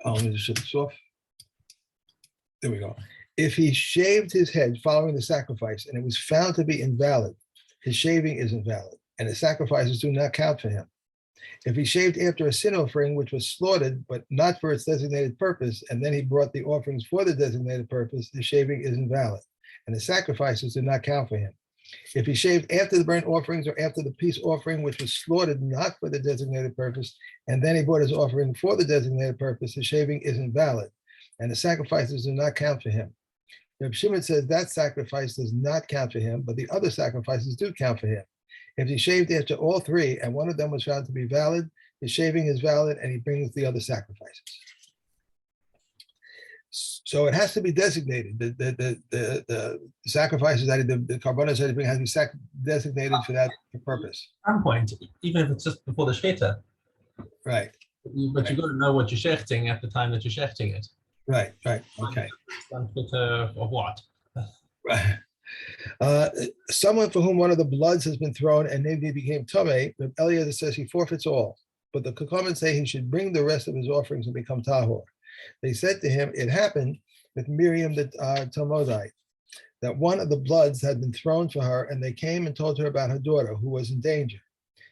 let me just shut this off. There we go. If he shaved his head following the sacrifice and it was found to be invalid, his shaving is invalid, and the sacrifices do not count for him. If he shaved after a sin offering which was slaughtered, but not for its designated purpose, and then he brought the offerings for the designated purpose, the shaving is invalid, and the sacrifices do not count for him. If he shaved after the burnt offerings or after the peace offering which was slaughtered not for the designated purpose, and then he brought his offering for the designated purpose, the shaving is invalid, and the sacrifices do not count for him. Reb Shimon says that sacrifice does not count for him, but the other sacrifices do count for him. If he shaved after all three and one of them was found to be valid, his shaving is valid and he brings the other sacrifices. So it has to be designated. The sacrifices that the carbonos that he brings has to be designated for that purpose. At some point, even if it's just before the shechita. Right. But you've got to know what you're shechting at the time that you're shechting it. Right, okay. Of what? Right. Someone for whom one of the bloods has been thrown and maybe became tamei, but Eliezer says he forfeits all. But the Chachamim say he should bring the rest of his offerings and become tahor. They said to him, it happened with Miriam the Talmudite, that one of the bloods had been thrown for her, and they came and told her about her daughter, who was in danger.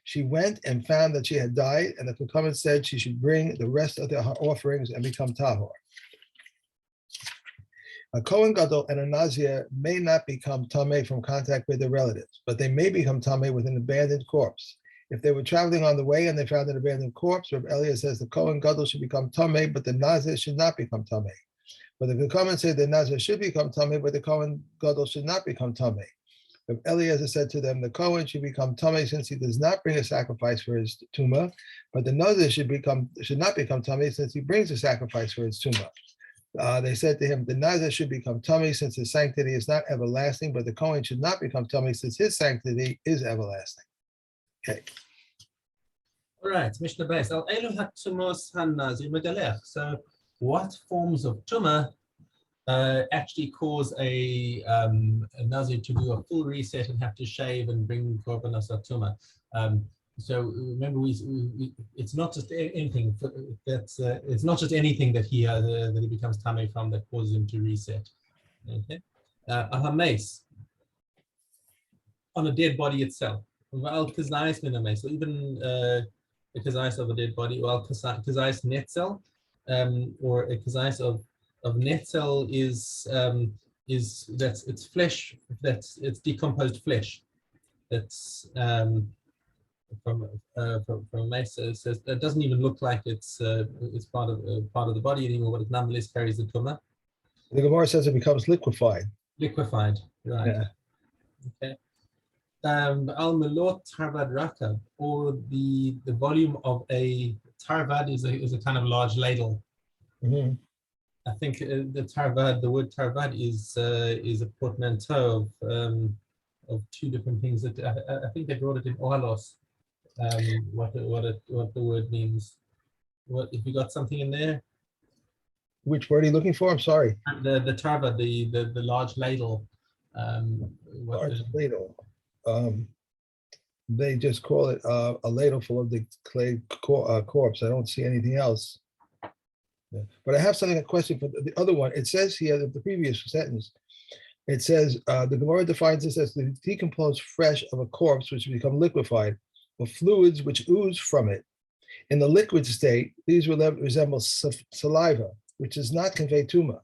She went and found that she had died, and the Chachamim said she should bring the rest of her offerings and become tahor. A Kohen Gadol and a Nazir may not become tamei from contact with their relatives, but they may become tamei with an abandoned corpse. If they were traveling on the way and they found an abandoned corpse, Reb Eliezer says the Kohen Gadol should become tamei, but the Nazir should not become tamei. But the Chachamim say the Nazir should become tamei, but the Kohen Gadol should not become tamei. Reb Eliezer said to them, the Kohen should become tamei since he does not bring a sacrifice for his tumah, but the Nazir should not become tamei since he brings a sacrifice for his tumah. They said to him, the Nazir should become tamei since his sanctity is not everlasting, but the Kohen should not become tamei since his sanctity is everlasting. Okay. All right, Mishna Beis. Al elu hatumos hanazir megalech. So, what forms of tumah actually cause a nazir to do a full reset and have to shave and bring korbanos tumah? So remember, it's not just anything that's it's not just anything that he becomes tamei from that causes him to reset. Okay, ahames on a dead body itself. Well, kazayis minames. So even the kazayis of a dead body. Well, kazayis netzel, or a kazayis of netzel is that's it's flesh. It's decomposed flesh. That's from Mesa says that doesn't even look like it's part of the body anymore, but it nonetheless carries the tumah. The Gemara says it becomes liquefied. Liquefied, right? Yeah. Okay. Al melot tarvad rakab, or the volume of a tarvad is a kind of large ladle. Mm-hmm. I think the word tarvad is a portmanteau of two different things. That I think they brought it in Ohalos. What the word means. What if you got something in there? Which word are you looking for? I'm sorry. The tarva, the large ladle. Large ladle. They just call it a ladle full of the clay corpse. I don't see anything else. Yeah. But I have a question for the other one. It says here that the previous sentence. It says the Gemara defines this as the decomposed flesh of a corpse which become liquefied, or fluids which ooze from it. In the liquid state, these resemble saliva, which does not convey tumah.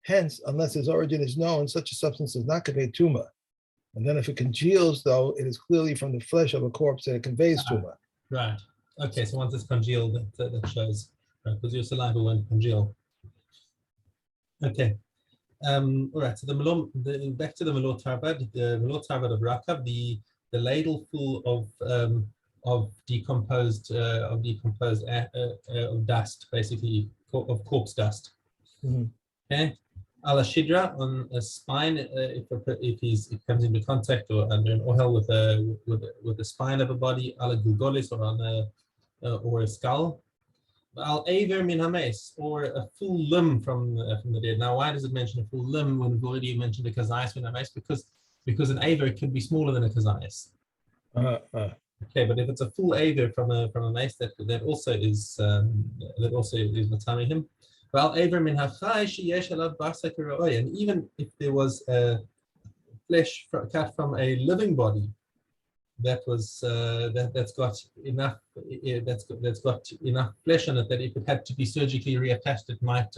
Hence, unless its origin is known, such a substance does not convey tumah. And then if it congeals, though, it is clearly from the flesh of a corpse that it conveys tumah. Right. Okay, so once it's congealed, that shows, right, because your saliva won't congeal. Okay. All right, so back to the melot tarvad of rakab, the ladle full of decomposed of dust, basically of corpse dust. Mm-hmm. Okay, ala shidra, on a spine, if it comes into contact or under an ohel with the spine of a body, ala gulgolis, or on or a skull. Al aver min hames, or a full limb from the dead. Now, why does it mention a full limb when we've already mentioned a kazayas min hames? Because an aver could be smaller than a kazayas. Okay, but if it's a full aver from a mace, that also is matamehim. Well, aver min hachai sheyesh alav basar k'ro'oy. And even if there was a flesh cut from a living body that was that's got enough that's got enough flesh on it that if it had to be surgically reattached, it might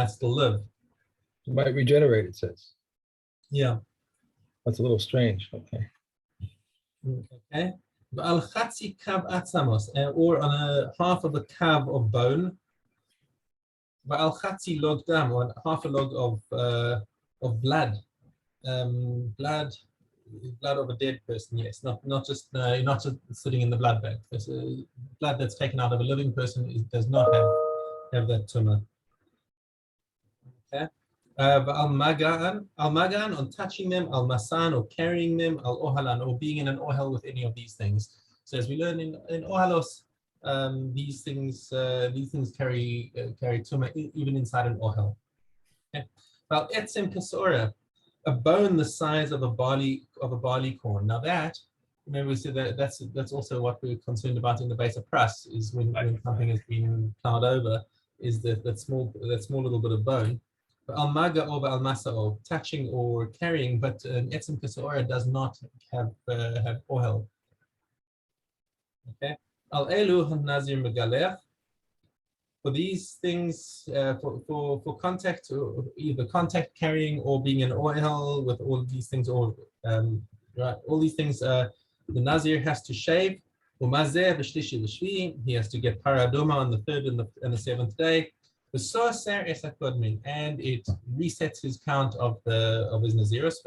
still live. It might regenerate, it says. Yeah. That's a little strange. Okay. Okay. Al chatzi kav atzamos, or on a half of a kav of bone. Al chatzi log dam, or half a log of blood. Blood of a dead person, yes, not just sitting in the blood bank. Blood that's taken out of a living person does not have that tumor. Okay. Al magan on touching them, al masan or carrying them, al ohalan or being in an ohel with any of these things. So as we learn in ohalos, these things carry tumor even inside an ohel. Okay. Well, etzem kasora, a bone the size of a barley corn. Now that, remember we said that's also what we're concerned about in the base of pras, is when something has been plowed over, is that small little bit of bone. Al maga over al masa, touching or carrying, but etzem kasora does not have ohel. Okay. Al elu Nazir megalech. For these things, for contact, or either contact carrying or being an oil with all of these things, or right, all these things, the Nazir has to shave. He has to get paradoma on the 3rd and the 7th day. And it resets his count of his Naziros.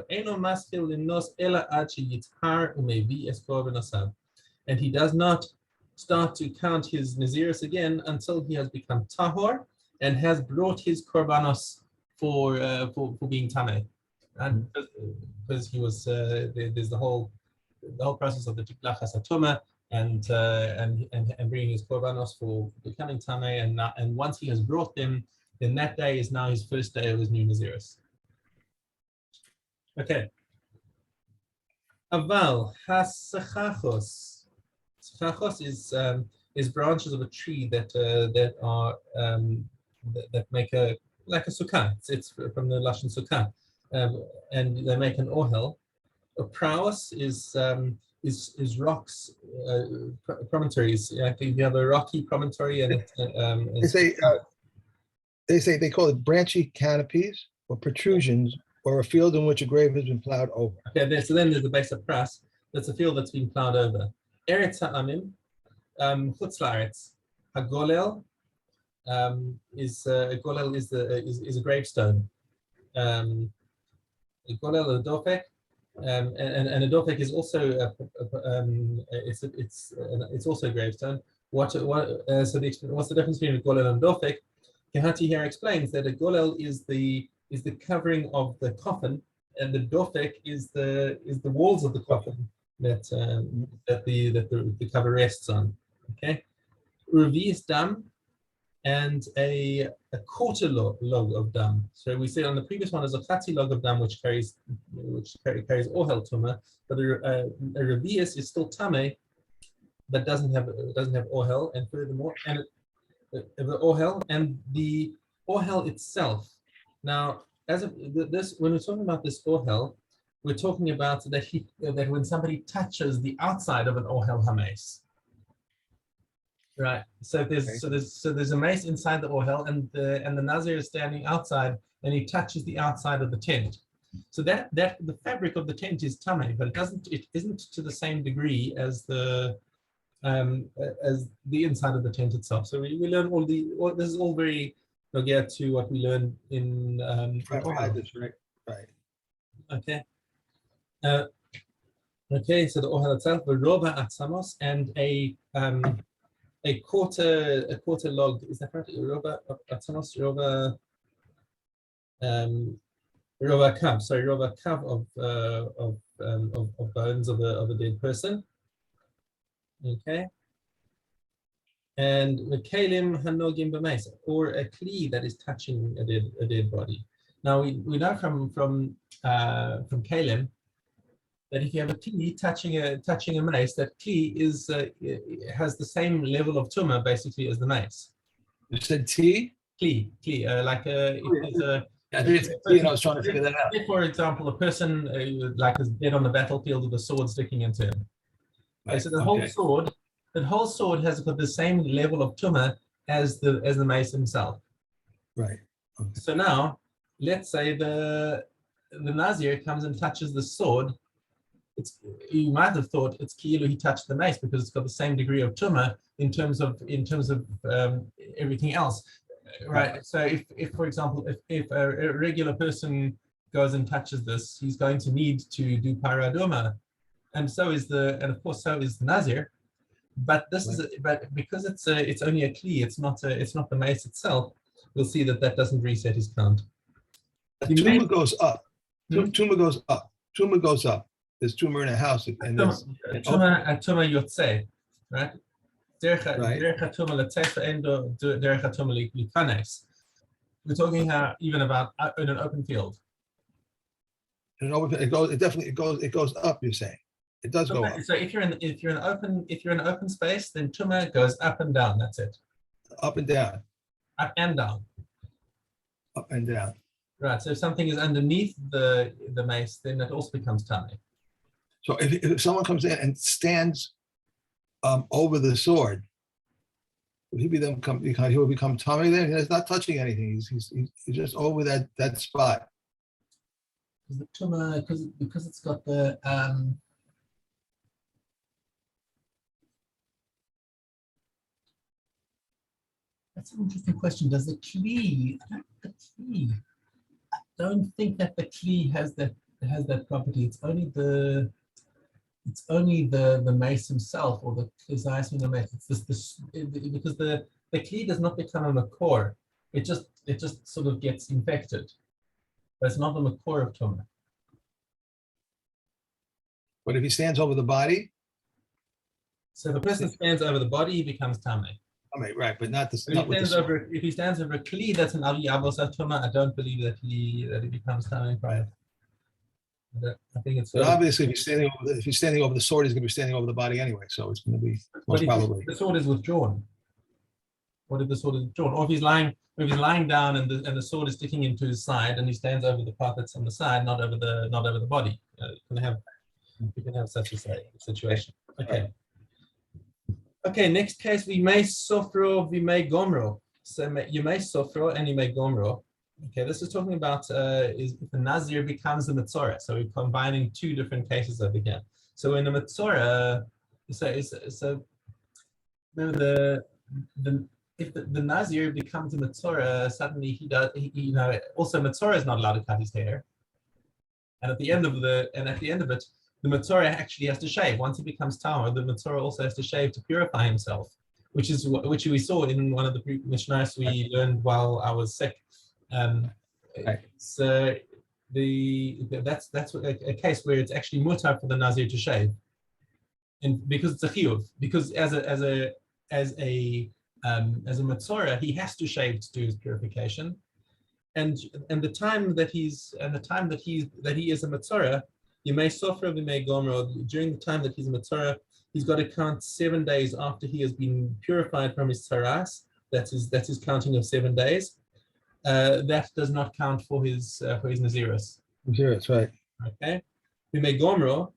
And he does not start to count his Nazirus again until he has become tahor and has brought his korbanos for being tameh, and because he was there's the whole process of the tiklachas atuma and bringing his korbanos for becoming tameh, and once he has brought them, then that day is now his first day of his new Nazirus. Okay. Aval hasachachos. Chachos is branches of a tree that make like a sukkah. It's from the lashon sukkah, and they make an ohel. A prowess is rocks, promontories. Like you have a rocky promontory, and they call it branchy canopies or protrusions, or a field in which a grave has been plowed over. Okay, so then there's the base of pras. That's a field that's been plowed over. Eretz ha'amim, chutz la'aretz. Hagolel is a gravestone. A golel, a dofek, and a dofek is also it's also a gravestone. What's the difference between a golel and a dofek? Kehati here explains that a golel is the covering of the coffin, and the dofek is the walls of the coffin that the cover rests on. Okay, revius dam and a quarter log of dam. So we said on the previous one is a chatzi log of dam which carries ohel tuma, but a revius is still tameh but doesn't have ohel, and furthermore, and the ohel and the ohel itself. Now, when we're talking about this ohel, we're talking about that when somebody touches the outside of an ohel hames, right? So there's a mace inside the ohel, and the Nazir is standing outside, and he touches the outside of the tent. So that the fabric of the tent is tameh, but it isn't to the same degree as the inside of the tent itself. So we learn this is all very nogea to what we learned in right. Okay. Okay, so the ohel itself, the roba atzamos, and a quarter log. Is that right? Roba atzamos, roba kav. Sorry, roba kav of bones of a dead person. Okay. And the kalim hanogim b'meis, or a kli that is touching a dead body. Now we know from kalim that if you have a kli touching a mace, that kli is has the same level of tumah basically as the mace. You said T? Kli, like if there's a I think it's T, and I was trying to figure that out. if, for example, a person like is dead on the battlefield with a sword sticking into him. Okay, Right, so the okay. whole sword has got the same level of tumah as the mace himself. Right. Okay. So now, let's say the Nazir comes and touches the sword. You might have thought it's ki'ilu he touched the mace because it's got the same degree of tumah in terms of everything else, right? So if for example, if a regular person goes and touches this, he's going to need to do paraduma, and of course so is the Nazir. But this is but because it's only a kli, it's not the mace itself. We'll see that doesn't reset his count. Tumah goes up. Hmm? Tumah goes up. Tumah goes up. There's tumor in a house, and there's Tumah yotze, right? We're talking even about in an open field. it goes up. You're saying it does go up. So if you're in open space, then tumah goes up and down. That's it. Up and down. Up and down. Up and down. Right. So if something is underneath the mace, then it also becomes tummy. So if someone comes in and stands over the sword, he will become tummy then? He's not touching anything. He's just over that spot. The tumah, because it's got the that's an interesting question. Does the kli? I don't think that the kli has that property. It's only the mace himself, or the kizayas in the mace. It's because the kli does not become a makor. It just sort of gets infected, but it's not the makor of tumah. But if he stands over the body, so if a person stands over the body, he becomes tameh. Right, but not the. If he stands over a kli, that's an aliyah tumah. I don't believe that it becomes tameh prior. I think it's. But obviously, if he's standing over the sword, he's going to be standing over the body anyway. So it's going to be most probably. The sword is withdrawn. What if the sword is withdrawn? Or if he's lying down and the sword is sticking into his side, and he stands over the part that's on the side, not over the body. You can have such a situation. Okay. Okay. Next case, we may sofro, we may gomro. So you may sofro and you may gomro. Okay, this is talking about is if the Nazir becomes a Metzora. So we're combining two different cases over here. So in a Metzora, so remember if the Nazir becomes a Metzora, suddenly he also Metzora is not allowed to cut his hair. And at the end of it, the Metzora actually has to shave. Once he becomes Tamar, the Metzora also has to shave to purify himself, which we saw in one of the Mishnahs we learned while I was sick. So that's a case where it's actually mutar for the Nazir to shave, and because it's a chiyuv, because as a Metzora, he has to shave to do his purification, and the time that he is a Metzora, you may sofra, you may gomro. During the time that he's a Metzora, he's got to count 7 days after he has been purified from his tzaras. That's his counting of 7 days. That does not count for his Naziris. Naziris, right. Okay. We may gomro.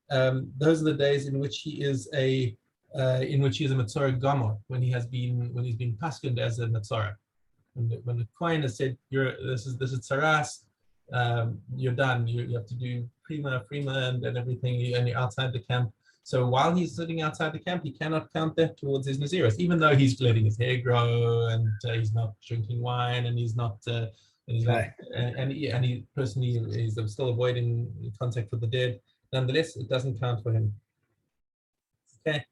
Those are the days in which he is a Metzora Gomor, when he's been paskined as a Metzora. When the Kohen has said, this is tzaras, you're done. You have to do prima and everything, and you're outside the camp. So while he's sitting outside the camp, he cannot count that towards his Naziris, even though he's letting his hair grow and he's not drinking wine and he's not and he personally is still avoiding contact with the dead. Nonetheless, it doesn't count for him. Okay.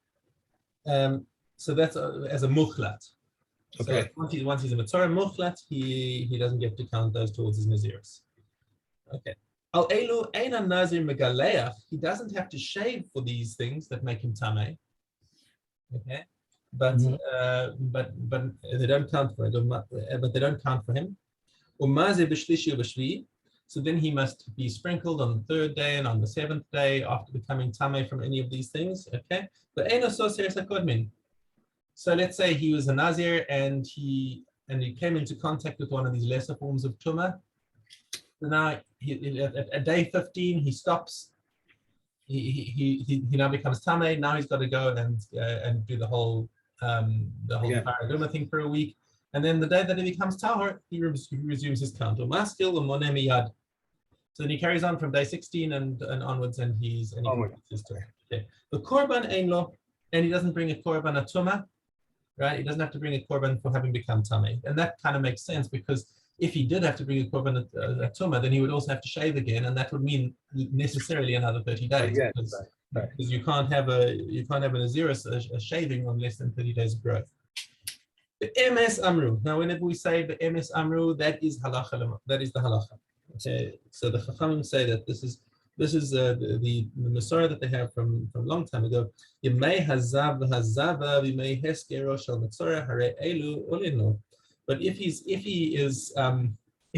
So that's as a mukhlat. Okay. So once he's a Metzora mukhlat, he doesn't get to count those towards his Naziris. Okay. Al elu eina nazir megaleach. He doesn't have to shave for these things that make him tameh. Okay, but they don't count for it. But they don't count for him. Umazir b'shlishi u'b'shvi. So then he must be sprinkled on the third day and on the seventh day after becoming tameh from any of these things. Okay. But so let's say he was a Nazir and he came into contact with one of these lesser forms of tumah. So now at day 15 he stops. He now becomes tameh. Now he's got to go and do the whole paraduma thing for a week. And then the day that he becomes tahor, he resumes his count. So then he carries on from day 16 and onwards, and he completes his Torah. Okay. The korban einlo, and he doesn't bring a korban a tumah, right? He doesn't have to bring a korban for having become tameh, and that kind of makes sense because if he did have to bring a korban a tumah, then he would also have to shave again, and that would mean necessarily another 30 days. Yeah, because you can't have a Nazirus, a shaving on less than 30 days of growth. The MS Amru. Now, whenever we say the MS Amru, that is halacha. That is the halacha. Okay, so the Chachamim say that this is the Masorah that they have from a long time ago. Yemei hazav hazava v'mei heskero shel Masorah hare elu olinu. But if he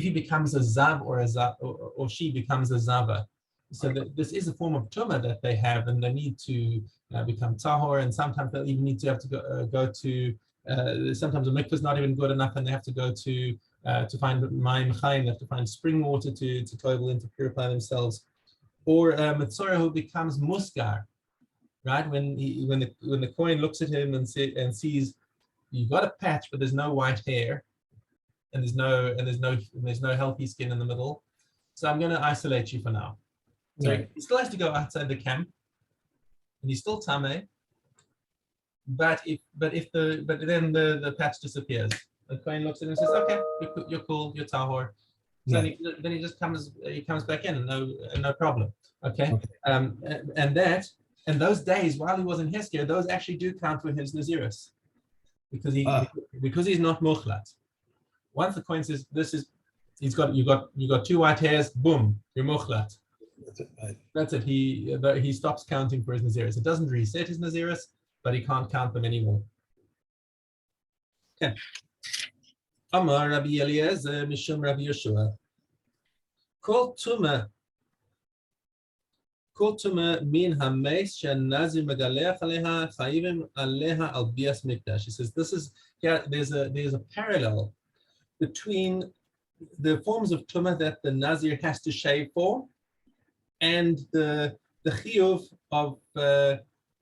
becomes a zav or she becomes a zava, so this is a form of tumah that they have, and they need to become tahor, and sometimes they'll even need to have to go to. Sometimes the mikvah is not even good enough, and they have to go to find mayim chayim. They have to find spring water to toivel in to purify themselves, or Metzorah who becomes muskar, right? When the Kohen looks at him and sees you've got a patch, but there's no white hair, and there's no healthy skin in the middle, so I'm going to isolate you for now. So he still has to go outside the camp, and he's still tameh. But then the patch disappears. The Kohen looks at him and says, "Okay, you're cool, you're tahor." So then he just comes back in, and no problem. Okay, and those days while he was in Hesker, those actually do count for his Nazirus, because he's not muchlat. Once the Kohen says you got two white hairs, boom, you're muchlat. That's it. He stops counting for his Nazirus. It doesn't reset his Nazirus, but he can't count them anymore. Okay. Amar Rabbi Eliezer Mishum Rabbi Yeshua. Kol tuma min hameis she'nazir megaleach aleha chayivim aleha al bias mikdash. He says there's a parallel between the forms of tumah that the Nazir has to shave for, and the chiyuv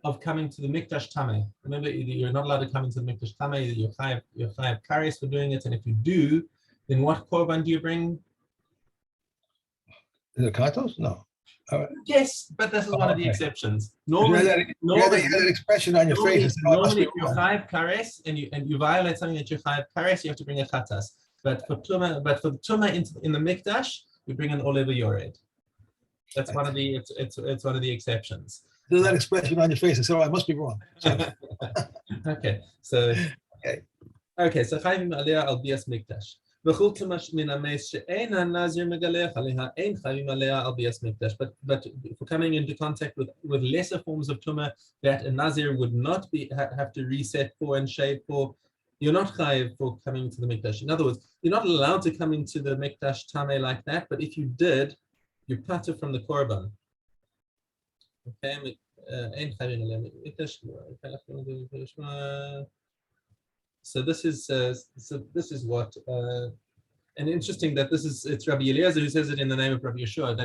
of coming to the mikdash tameh. Remember, you're not allowed to come into the mikdash tameh. You're chayav kares for doing it, and if you do, then what korban do you bring? Is it katos? No. Yes, but this is one of the exceptions. Normally, you had that expression on your face. Normally, if you're chayav kares and you violate something that you're chayav kares, you have to bring a chatas. But for the tumah in the mikdash, you bring an oliva yored. That's one of the it's one of the exceptions. There's that expression on your face. I said, "Oh, I must be wrong." Okay, so chayvim aliyah al bias mikdash. V'chul tumash min hameis she'ein nazir megaleach aleha ein chayvim aliyah al bias mikdash. But for coming into contact with lesser forms of tumah that a nazir would not have to reset for and shave for, you're not chayiv for coming to the mikdash. In other words, you're not allowed to come into the mikdash tameh like that. But if you did, you're patur from the korban. Okay, so this is what and interesting that it's Rabbi Eliezer who says it in the name of Rabbi Yeshua.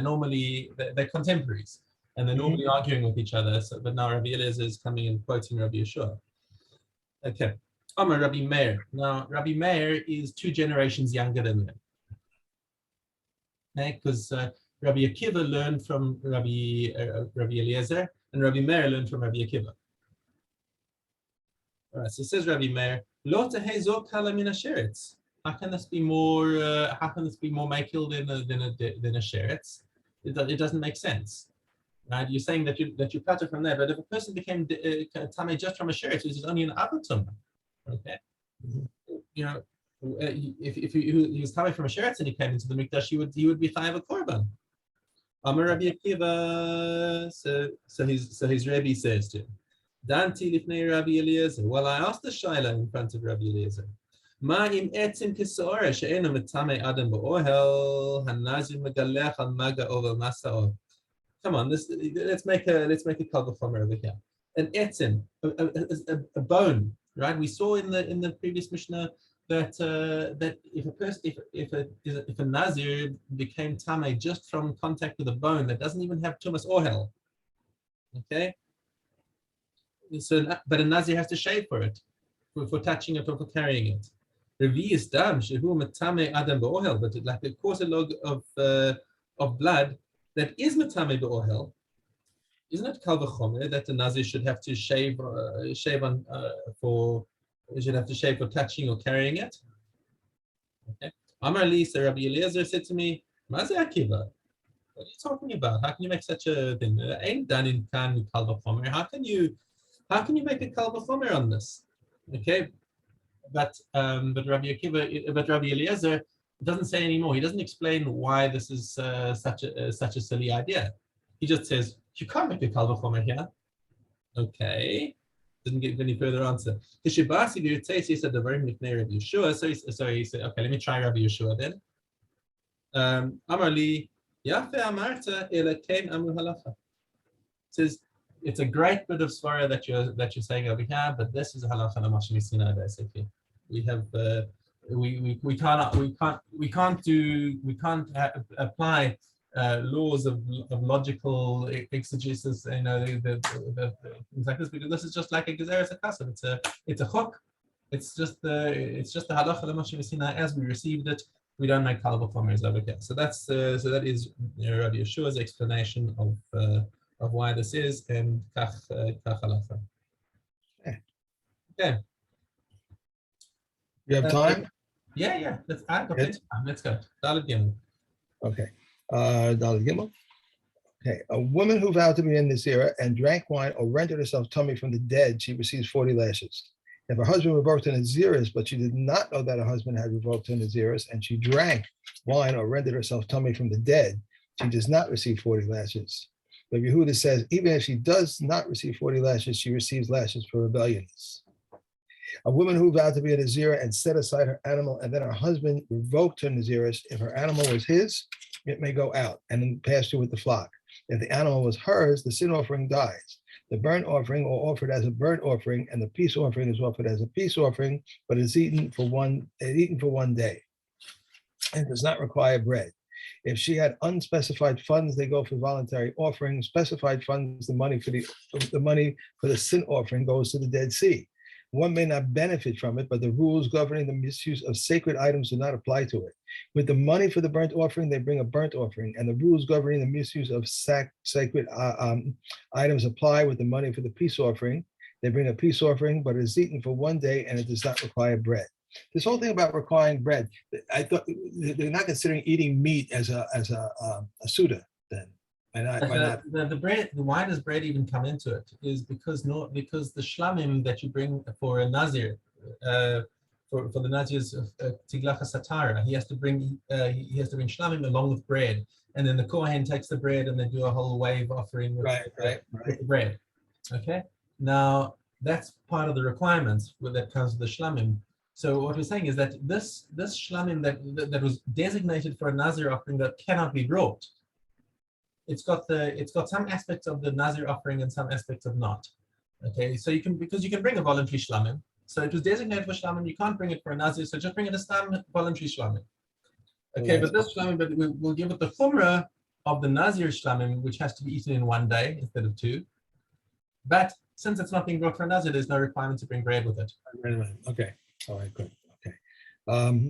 They're contemporaries, and they're normally arguing with each other. So, but now Rabbi Eliezer is coming and quoting Rabbi Yeshua. Okay, Amar Rabbi Meir. Now Rabbi Meir is 2 generations younger than them. Okay, because Rabbi Akiva learned from Rabbi Eliezer, and Rabbi Meir learned from Rabbi Akiva. All right, so it says Rabbi Meir, "Lo tehezok kala min hasheretz." How can this be more makil than a sheretz? It doesn't make sense, right? You're saying that you patur from there, but if a person became tameh just from a sheretz, which is only an avatum, okay, if he was tameh from a sheretz and he came into the mikdash, he would be chayav a korban. Amar Rabbi Akiva, so his Rebbe says to him, Danti lifnei Rabbi Eliezer. Well, I asked the shaila in front of Rabbi Eliezer. מה אם עצם כשעורה שאינו מטמא אדם באוהל, הנזיר מגלח על מגעו ומסעו. Come on, let's make a kal v'chomer over here. An etzim, a bone, right? We saw in the previous Mishnah that that if a nazir became tamei just from contact with a bone that doesn't even have tumas ohel, okay. So, but a nazir has to shave for it, for touching it or for carrying it. Revi is dam shehu matame adam beohel, but like a course log of blood that is matame beohel. Isn't it kal v'chomer that the nazir should have to shave on should have to shave for touching or carrying it? Okay. Amar li, so Rabbi Eliezer said to me, "Maze akiva? What are you talking about? How can you make such a thing? Ain't done in kan kal v'chomer. How can you make a kal v'chomer on this?" Okay, but Rabbi Eliezer doesn't say anymore. He doesn't explain why this is such a silly idea. He just says, you can't make a kal v'chomer here. Okay. Didn't give any further answer. He said the very Rabbi Yeshua. So he said, okay, let me try Rabbi Yeshua then. Amar li, yafe amarta ela kein amru halacha. Says it's a great bit of svara that you're saying over here, but this is a halacha namash Mishna basically. We have we can't apply laws of logical exegesis, you know, the things like this, because this is just like a gezeres hakasam. It's a hook. It's just the halacha namash Mishna as we received it. We don't make kal v'chomers over here. So that is Rabbi Yeshua's explanation of why this is, and kach halacha. Okay. You have time? Yeah. I've got plenty of time. Let's go. Dalet Gimel. Okay. Dalet Gimel. Okay. A woman who vowed to be in Nazir and drank wine or rendered herself tummy from the dead, she receives 40 lashes. If her husband revoked her Naziris, but she did not know that her husband had revoked her Naziris, and she drank wine or rendered herself tummy from the dead, she does not receive 40 lashes. But Yehuda says, even if she does not receive 40 lashes, she receives lashes for rebelliousness. A woman who vowed to be a Nazirah and set aside her animal, and then her husband revoked her Naziris, if her animal was his, it may go out and then pasture with the flock. If the animal was hers, the sin offering dies. The burnt offering or offered as a burnt offering, and the peace offering is offered as a peace offering, but is eaten for one day, and does not require bread. If she had unspecified funds, they go for voluntary offering. Specified funds, the money for the sin offering goes to the Dead Sea. One may not benefit from it, but the rules governing the misuse of sacred items do not apply to it. With the money for the burnt offering, they bring a burnt offering, and the rules governing the misuse of sacred items apply with the money for the peace offering. They bring a peace offering, but it is eaten for one day, and it does not require bread. This whole thing about requiring bread, I thought they're not considering eating meat as a suda then. The bread, why does bread even come into it? Is because the shlamim that you bring for a nazir, for the nazir's tiglacha satara, he has to bring shlamim along with bread, and then the kohen takes the bread and they do a whole wave offering with the bread. Okay, now that's part of the requirements that comes with the shlamim. So what we're saying is that this shlamim that was designated for a nazir offering that cannot be brought. It's got some aspects of the Nazir offering and some aspects of not. Okay, so you can bring a voluntary shlamim. So it was designated for shlamim. You can't bring it for a Nazir, so just bring it as voluntary shlamim. Okay, but this shlamim, but we'll give it the chumrah of the Nazir shlamim, which has to be eaten in one day instead of two. But since it's not being brought for a Nazir, there's no requirement to bring bread with it. Okay, all right, good. Okay,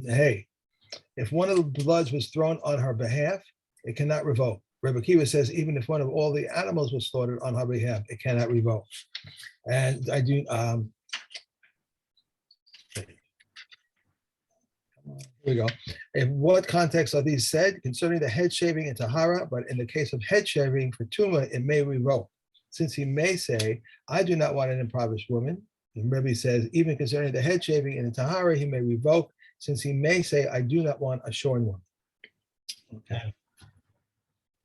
hey, if one of the bloods was thrown on her behalf, it cannot revoke. Rebbe Kiva says even if one of all the animals was slaughtered on her behalf, it cannot revoke. And I do. Here we go. In what context are these said? Concerning the head shaving in Tahara, but in the case of head shaving for Tuma, it may revoke. Since he may say, I do not want an impoverished woman. And Rebbe says, even concerning the head shaving in Tahara, he may revoke, since he may say, I do not want a shorn woman. Okay.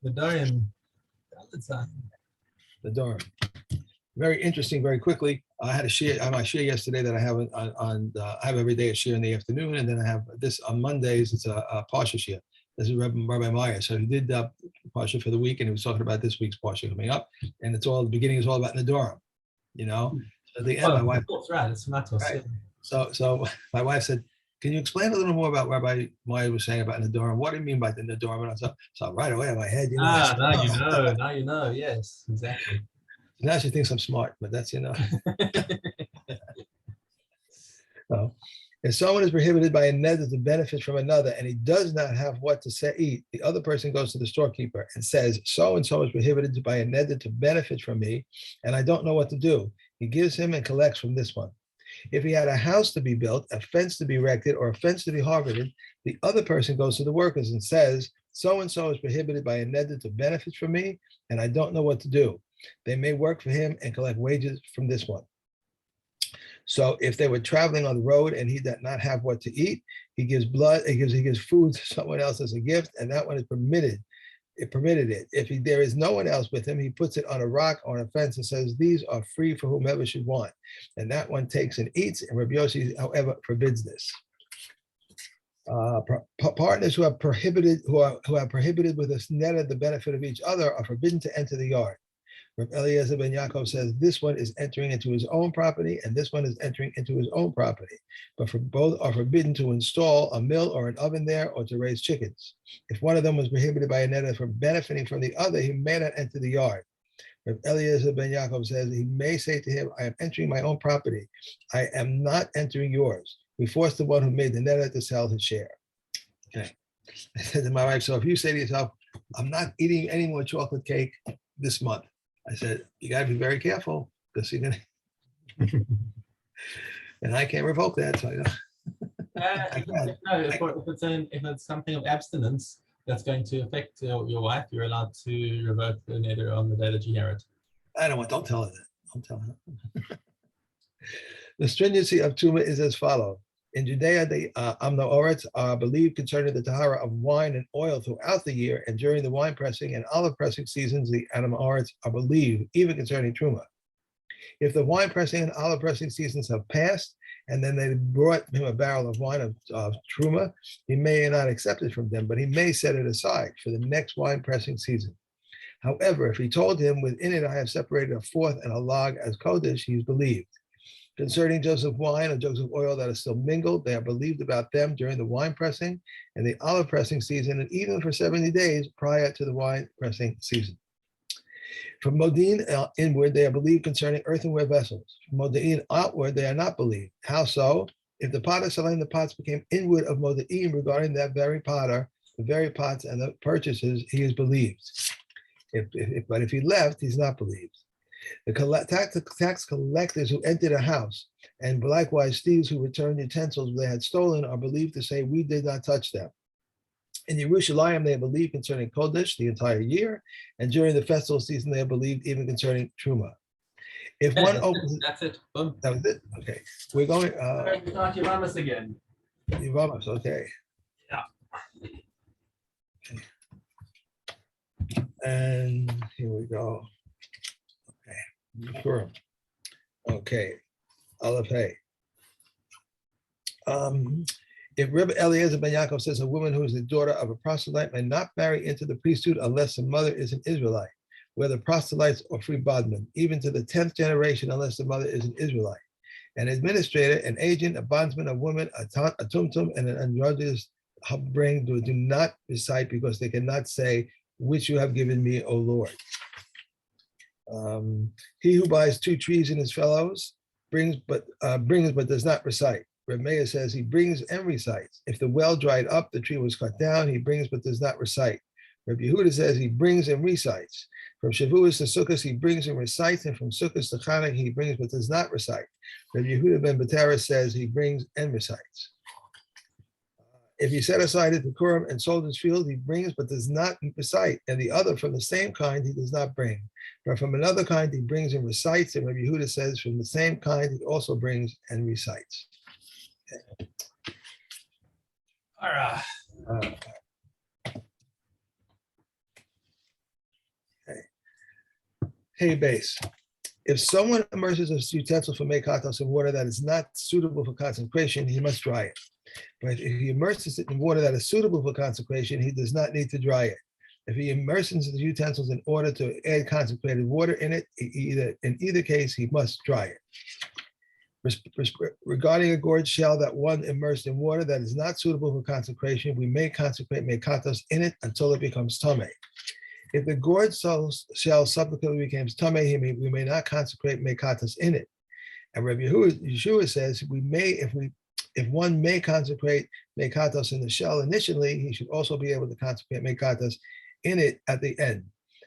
The Dorian. The Dorian. Very interesting, very quickly. I had a share, my share yesterday that I have I have every day a share in the afternoon, and then I have this on Mondays, it's a Parsha share. This is Rabbi Meyer. So he did Parsha for the week, and he was talking about this week's Parsha coming up. And it's all, the beginning is all about Nedorim, you know? So at the end, my wife, Of course, right, it's Matos. right. So my wife said, can you explain a little more about what Rabbi Meyer was saying about Nedorim? What do you mean by the Nedorim? And I thought, so right away in my head, you know. Ah, now you know, yes, exactly. Now she thinks I'm smart, but that's, you know. So, if someone is prohibited by a neder to benefit from another, and he does not have what to say, eat, the other person goes to the storekeeper and says, so and so is prohibited by a neder to benefit from me, and I don't know what to do. He gives him and collects from this one. If he had a house to be built, a fence to be erected, or a fence to be harvested, the other person goes to the workers and says, so and so is prohibited by a neder to benefit from me, and I don't know what to do. They may work for him and collect wages from this one. So if they were traveling on the road and he did not have what to eat, he gives food to someone else as a gift, and that one is permitted. It permitted it. If there is no one else with him, he puts it on a rock or on a fence and says, these are free for whomever should want. And that one takes and eats, and Rabbi Yossi, however, forbids this. Partners who are prohibited with a neder the benefit of each other are forbidden to enter the yard. Rabbi Eliezer ben Yaakov says this one is entering into his own property and this one is entering into his own property, but for both are forbidden to install a mill or an oven there or to raise chickens. If one of them was prohibited by a neder from benefiting from the other, he may not enter the yard. Rabbi Eliezer ben Yaakov says he may say to him, I am entering my own property. I am not entering yours. We forced the one who made the neder to sell his share. Okay. I said to my wife, so if you say to yourself, I'm not eating any more chocolate cake this month, I said, you got to be very careful because you're going to, and I can't revoke that. So if it's something of abstinence that's going to affect your wife, you're allowed to revoke the neder on the day that you hear it. I don't tell her that. Don't tell her. The stringency of Tumah is as follows. In Judea, the Amnoorets are believed concerning the tahara of wine and oil throughout the year, and during the wine pressing and olive pressing seasons, the Amnoorets are believed, even concerning Truma. If the wine pressing and olive pressing seasons have passed, and then they brought him a barrel of wine of Truma, he may not accept it from them, but he may set it aside for the next wine pressing season. However, if he told him, within it I have separated a fourth and a log as Kodesh, he is believed. Concerning jugs of wine or jugs of oil that are still mingled, they are believed about them during the wine pressing and the olive pressing season, and even for 70 days prior to the wine pressing season. From Modin inward, they are believed concerning earthenware vessels. From Modin outward, they are not believed. How so? If the potter selling the pots became inward of Modin regarding that very potter, the very pots and the purchases, he is believed. But if he left, he's not believed. The tax collectors who entered a house, and likewise thieves who returned utensils they had stolen, are believed to say, we did not touch them. In Yerushalayim, they are believed concerning Kodesh the entire year, and during the festival season, they are believed even concerning Truma. If one opens, that's it. Boom. That was it. Okay, we're going. Start Yavamas again. Yavamas, okay. Yeah. Okay. And here we go. Sure. Okay. Aleph Hey. If Rebbe Eliezer ben Yaakov says a woman who is the daughter of a proselyte may not marry into the priesthood unless the mother is an Israelite, whether proselytes or free bondmen, even to the 10th generation unless the mother is an Israelite. An administrator, an agent, a bondsman, a woman, a tumtum, and an androgynous upbringing do not recite because they cannot say, which you have given me, O Lord. He who buys 2 trees in his fellows brings but does not recite. Reb Meir says he brings and recites. If the well dried up, the tree was cut down, he brings but does not recite. Reb Yehuda says he brings and recites. From Shavuos to Sukkot, he brings and recites, and from Sukkot to Chanukah, he brings but does not recite. Reb Yehuda ben Batera says he brings and recites. If he set aside his Bikurim and sold his field, he brings but does not recite, and the other from the same kind he does not bring. But from another kind he brings and recites, and Rabbi Yehuda says from the same kind he also brings and recites. Okay. All right. Okay. Hey, base. If someone immerses a utensil for mekatos in water that is not suitable for consecration, he must dry it. But if he immerses it in water that is suitable for consecration, he does not need to dry it. If he immerses the utensils in order to add consecrated water in it, in either case, he must dry it. Regarding a gourd shell that one immersed in water that is not suitable for consecration, we may consecrate mekatos in it until it becomes tameh. If the gourd shell subsequently becomes tameh, we may not consecrate mekatos in it. And Rabbi Yeshua says if one may consecrate mekatos in the shell initially, he should also be able to consecrate mekatos in it at the end.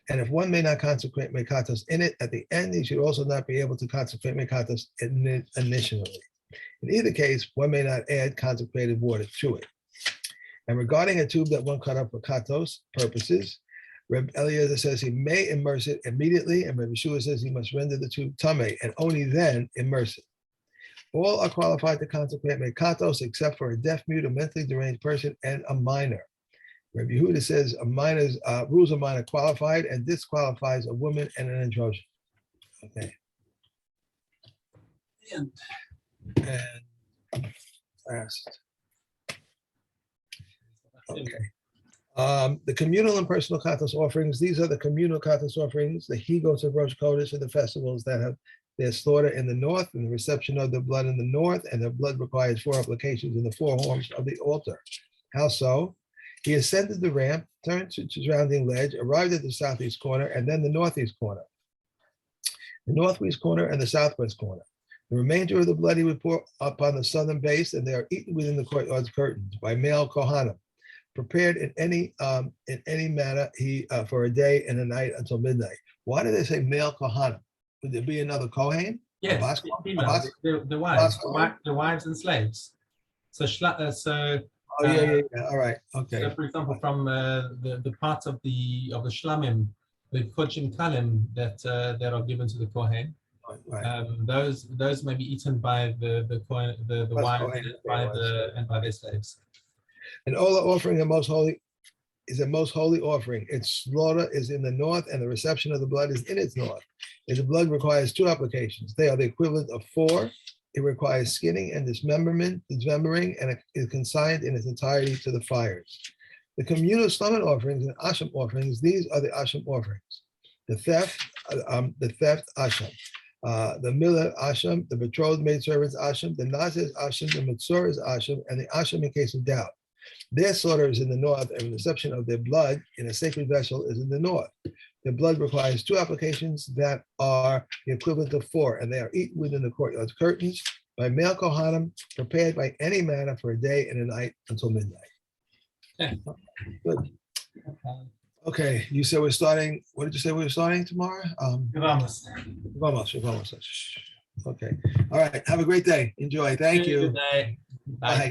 And if one may not consecrate mekatos in it at the end, he should also not be able to consecrate mekatos in it initially. In either case, one may not add consecrated water to it. And regarding a tube that one cut up for katos purposes, Reb Eliezer says he may immerse it immediately, and Reb Yeshua says he must render the tube tameh and only then immerse it. All are qualified to consecrate mekatos except for a deaf, mute, or mentally deranged person and a minor. Reb Yehuda says a minor's rules of minor qualified and disqualifies a woman and an androgen. Okay. And last. Okay. The communal and personal katos offerings. These are the communal katos offerings, the higos of Rosh Chodesh, and the festivals that have their slaughter in the north and the reception of the blood in the north, and the blood requires 4 applications in the 4 horns of the altar. How so? He ascended the ramp, turned to the surrounding ledge, arrived at the southeast corner, and then the northeast corner, the northwest corner, and the southwest corner. The remainder of the blood he would pour upon the southern base, and they are eaten within the courtyard's curtains by male kohanim, prepared in any manner for a day and a night until midnight. Why do they say male kohanim? Would there be another kohen? Yes, the wives and slaves. So Oh yeah. All right. Okay. So, for example, from the parts of the shlamim, the kodshim kalim that are given to the kohen, right. Those may be eaten by the kohen, the wives, and by their slaves. And all are offering the most holy is a most holy offering. Its slaughter is in the north, and the reception of the blood is in its north. And the blood requires 2 applications. They are the equivalent of 4. It requires skinning and dismembering, and it is consigned in its entirety to the fires. The communal stomach offerings and asham offerings, these are the asham offerings. The theft asham, the miller asham, the betrothed maidservant's asham, the nazir's asham, the mitzorah's asham, and the asham in case of doubt. Their slaughter is in the north, and the reception of their blood in a sacred vessel is in the north. The blood requires 2 applications that are the equivalent of 4, and they are eaten within the courtyard's curtains by male kohanim, prepared by any manner for a day and a night until midnight. Okay. Good. Okay, you said we're starting, what did you say we were starting tomorrow? Vamos. Okay, all right, have a great day. Enjoy, thank you. Good day. Bye. Bye.